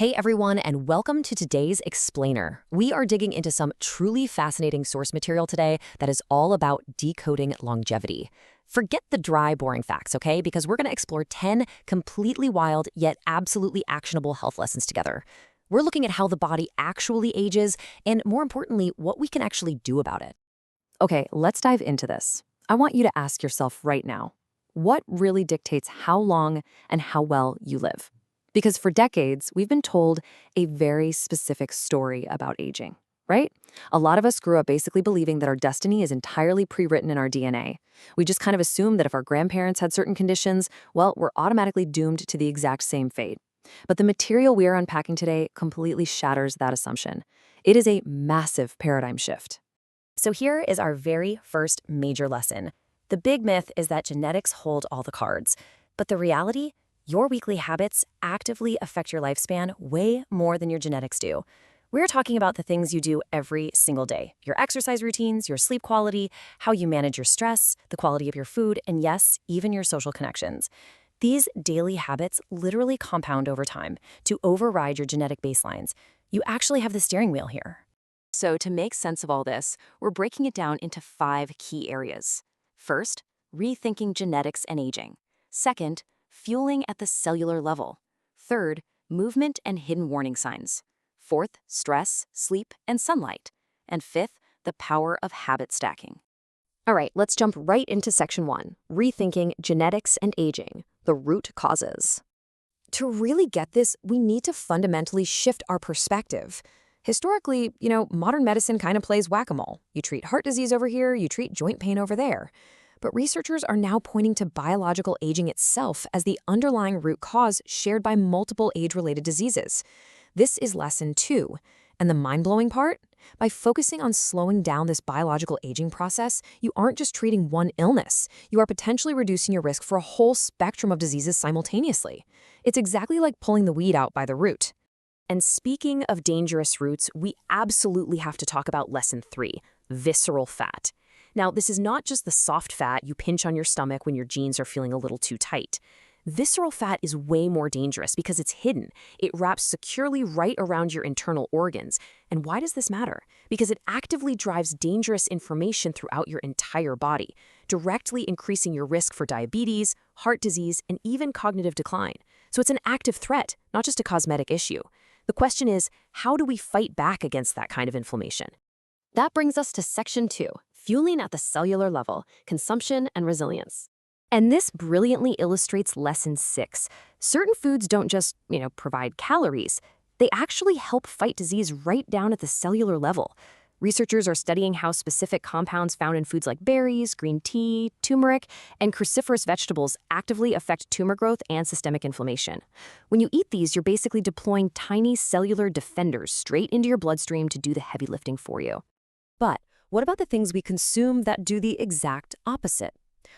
Hey everyone, and welcome to today's Explainer. We are digging into some truly fascinating source material today that is all about decoding longevity. Forget the dry, boring facts, okay? Because we're going to explore 10 completely wild yet absolutely actionable health lessons together. We're looking at how the body actually ages and, more importantly, what we can actually do about it. Okay, let's dive into this. I want you to ask yourself right now, what really dictates how long and how well you live? Because for decades, we've been told a very specific story about aging, right? A lot of us grew up basically believing that our destiny is entirely pre-written in our DNA. We just kind of assumed that if our grandparents had certain conditions, well, we're automatically doomed to the exact same fate. But the material we are unpacking today completely shatters that assumption. It is a massive paradigm shift. So here is our very first major lesson. The big myth is that genetics hold all the cards. But the reality? Your weekly habits actively affect your lifespan way more than your genetics do. We're talking about the things you do every single day. Your exercise routines, your sleep quality, how you manage your stress, the quality of your food, and yes, even your social connections. These daily habits literally compound over time to override your genetic baselines. You actually have the steering wheel here. So to make sense of all this, we're breaking it down into 5 key areas. First, rethinking genetics and aging. Second, fueling at the cellular level. Third, movement and hidden warning signs. Fourth, stress, sleep, and sunlight. And fifth, the power of habit stacking. All right, let's jump right into section 1, rethinking genetics and aging, the root causes. To really get this, we need to fundamentally shift our perspective. Historically, modern medicine kind of plays whack-a-mole. You treat heart disease over here, you treat joint pain over there. But researchers are now pointing to biological aging itself as the underlying root cause shared by multiple age-related diseases. This is lesson 2. And the mind-blowing part? By focusing on slowing down this biological aging process, you aren't just treating one illness. You are potentially reducing your risk for a whole spectrum of diseases simultaneously. It's exactly like pulling the weed out by the root. And speaking of dangerous roots, we absolutely have to talk about lesson 3, visceral fat. Now, this is not just the soft fat you pinch on your stomach when your jeans are feeling a little too tight. Visceral fat is way more dangerous because it's hidden. It wraps securely right around your internal organs. And why does this matter? Because it actively drives dangerous information throughout your entire body, directly increasing your risk for diabetes, heart disease, and even cognitive decline. So it's an active threat, not just a cosmetic issue. The question is, how do we fight back against that kind of inflammation? That brings us to section 2, fueling at the cellular level, consumption and resilience. And this brilliantly illustrates lesson 6. Certain foods don't just, provide calories. They actually help fight disease right down at the cellular level. Researchers are studying how specific compounds found in foods like berries, green tea, turmeric, and cruciferous vegetables actively affect tumor growth and systemic inflammation. When you eat these, you're basically deploying tiny cellular defenders straight into your bloodstream to do the heavy lifting for you. But what about the things we consume that do the exact opposite?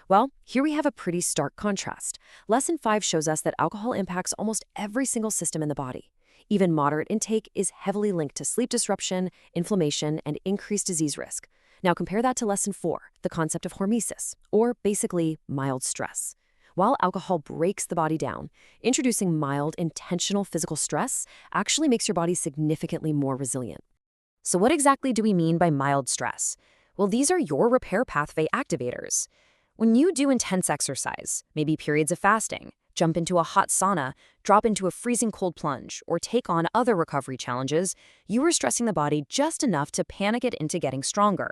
Well, here we have a pretty stark contrast. Lesson 5 shows us that alcohol impacts almost every single system in the body. Even moderate intake is heavily linked to sleep disruption, inflammation, and increased disease risk. Now compare that to lesson 4, the concept of hormesis, or basically mild stress. While alcohol breaks the body down, introducing mild, intentional physical stress actually makes your body significantly more resilient. So what exactly do we mean by mild stress? Well, these are your repair pathway activators. When you do intense exercise, maybe periods of fasting, jump into a hot sauna, drop into a freezing cold plunge, or take on other recovery challenges, you are stressing the body just enough to panic it into getting stronger.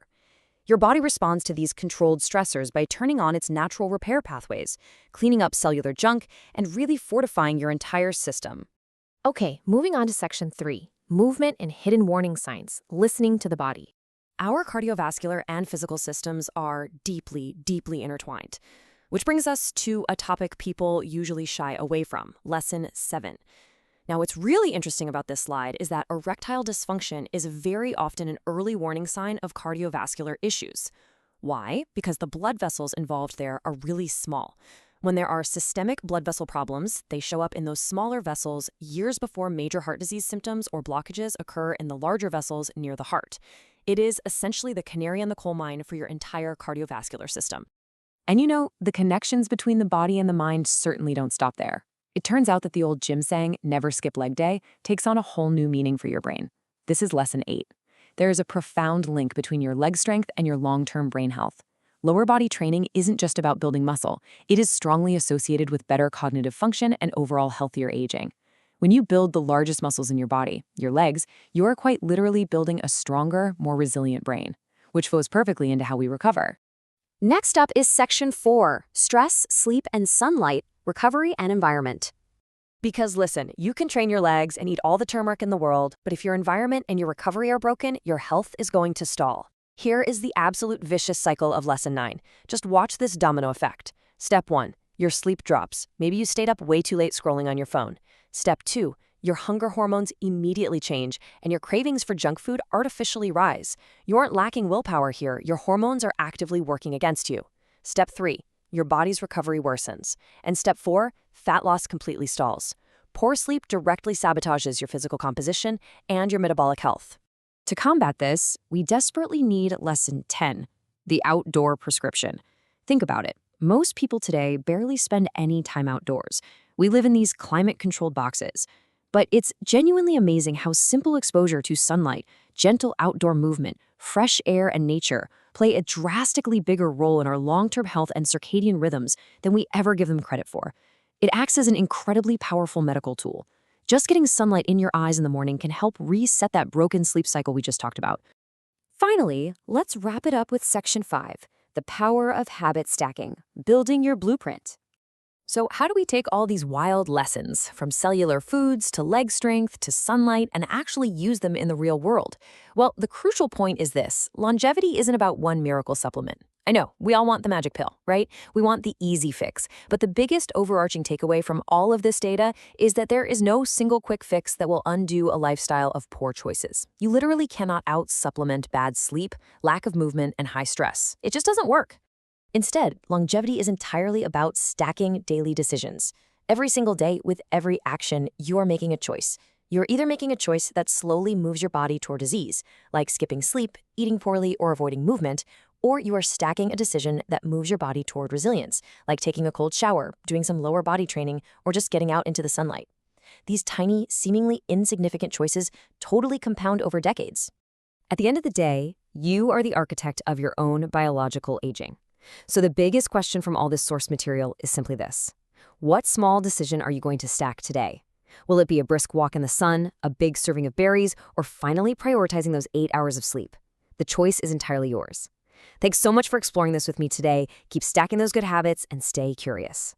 Your body responds to these controlled stressors by turning on its natural repair pathways, cleaning up cellular junk, and really fortifying your entire system. Okay, moving on to section 3, movement and hidden warning signs, listening to the body. Our cardiovascular and physical systems are deeply, deeply intertwined. Which brings us to a topic people usually shy away from, lesson 7. Now, what's really interesting about this slide is that erectile dysfunction is very often an early warning sign of cardiovascular issues. Why? Because the blood vessels involved there are really small. When there are systemic blood vessel problems, they show up in those smaller vessels years before major heart disease symptoms or blockages occur in the larger vessels near the heart. It is essentially the canary in the coal mine for your entire cardiovascular system. And the connections between the body and the mind certainly don't stop there. It turns out that the old gym saying, never skip leg day, takes on a whole new meaning for your brain. This is lesson 8. There is a profound link between your leg strength and your long-term brain health. Lower body training isn't just about building muscle. It is strongly associated with better cognitive function and overall healthier aging. When you build the largest muscles in your body, your legs, you are quite literally building a stronger, more resilient brain, which flows perfectly into how we recover. Next up is Section 4, Stress, Sleep, and Sunlight, Recovery and Environment. Because listen, you can train your legs and eat all the turmeric in the world, but if your environment and your recovery are broken, your health is going to stall. Here is the absolute vicious cycle of Lesson 9. Just watch this domino effect. Step 1, your sleep drops. Maybe you stayed up way too late scrolling on your phone. Step 2, your hunger hormones immediately change and your cravings for junk food artificially rise. You aren't lacking willpower here, your hormones are actively working against you. Step 3, your body's recovery worsens. And step 4, fat loss completely stalls. Poor sleep directly sabotages your physical composition and your metabolic health. To combat this, we desperately need Lesson 10, the outdoor prescription. Think about it. Most people today barely spend any time outdoors. We live in these climate-controlled boxes. But it's genuinely amazing how simple exposure to sunlight, gentle outdoor movement, fresh air, and nature play a drastically bigger role in our long-term health and circadian rhythms than we ever give them credit for. It acts as an incredibly powerful medical tool. Just getting sunlight in your eyes in the morning can help reset that broken sleep cycle we just talked about. Finally, let's wrap it up with Section 5, the power of habit stacking, building your blueprint. So how do we take all these wild lessons, from cellular foods to leg strength to sunlight, and actually use them in the real world? Well, the crucial point is this: longevity isn't about one miracle supplement. I know, we all want the magic pill, right? We want the easy fix. But the biggest overarching takeaway from all of this data is that there is no single quick fix that will undo a lifestyle of poor choices. You literally cannot out-supplement bad sleep, lack of movement, and high stress. It just doesn't work. Instead, longevity is entirely about stacking daily decisions. Every single day, with every action, you are making a choice. You're either making a choice that slowly moves your body toward disease, like skipping sleep, eating poorly, or avoiding movement, or you are stacking a decision that moves your body toward resilience, like taking a cold shower, doing some lower body training, or just getting out into the sunlight. These tiny, seemingly insignificant choices totally compound over decades. At the end of the day, you are the architect of your own biological aging. So the biggest question from all this source material is simply this: what small decision are you going to stack today? Will it be a brisk walk in the sun, a big serving of berries, or finally prioritizing those 8 hours of sleep? The choice is entirely yours. Thanks so much for exploring this with me today. Keep stacking those good habits and stay curious.